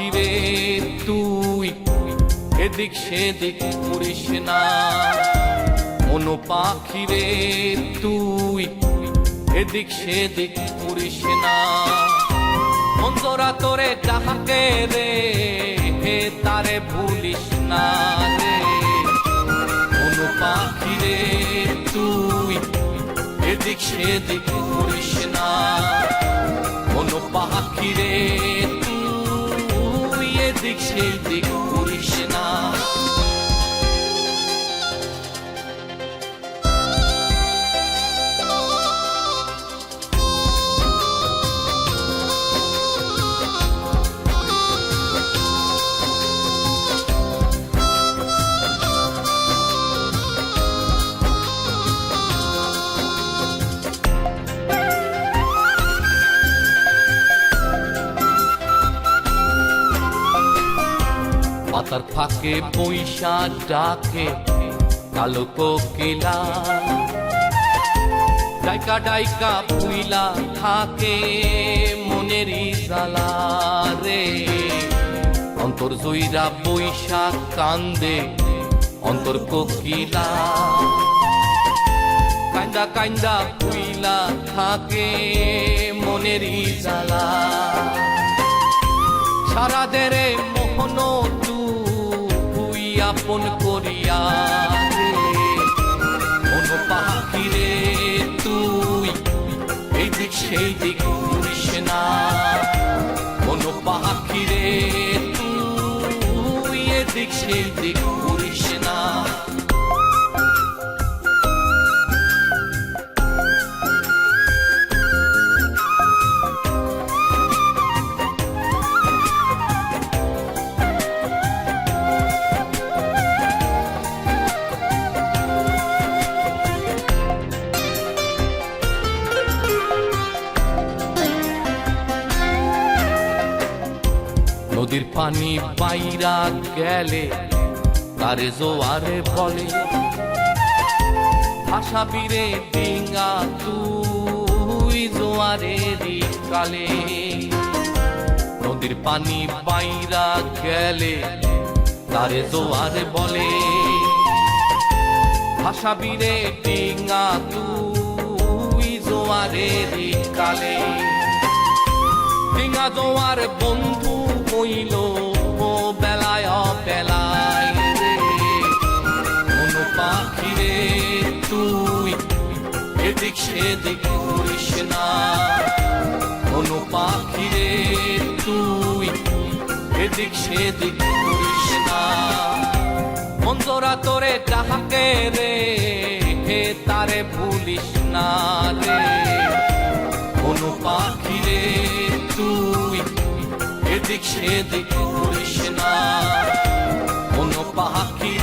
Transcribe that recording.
পাখিরে তুই এদিক সেদিক করিস না, কোনো পাখিরে তুই এদিক সেদিক করিস না। অন্তরা তোরে ডাকে রে, হে তারে ভুলিস না রে। কোনো পাখিরে তুই এদিক সেদিক করিস না, কোনো পাখিরে তুই এদিক সেদিক করিস না। পাতার ফাঁকে বৈশা ডাকে কালো কোকিলা, ডাইকা ডাইকা পুইলা থাকে মনেরই জ্বালা রে। অন্তর জইরা বৈশা কান্দে অন্তর কোকিলা, কান্দা কান্দা পুইলা থাকে মনেরই জ্বালা। সারা দেরে মোহন তুই আপন করিয়া রে, কোনো পাখিরে তুই এই দিক সেই দিক করিস না, কোনো পাখিরে তুই এদিক সেই দিক করিস না। নদীর পানি বাইরা গেলে তারে জোয়ারে বলে, ভাসাবি রে ডিঙ্গা তুই জোয়ারেরই কালে। নদীর পানি বাইরা গেলে তারে জোয়ারে বলে, ভাসাবি রে ডিঙ্গা তুই জোয়ারেরই কালে। ডিঙ্গা জোয়ার বন্ধু হইল বেলায় বেলায় রে, কোনো পাখিরে তুই এদিক সেদিক করিস না, কোনো পাখিরে তুই এদিক সেদিক করিস না। অন্তরা তোরে ডাকে রে, হে তারে ভুলিস না রে। কোনো পাখিরে তুই এদিক সেদিক করিস না, কোনো পাখি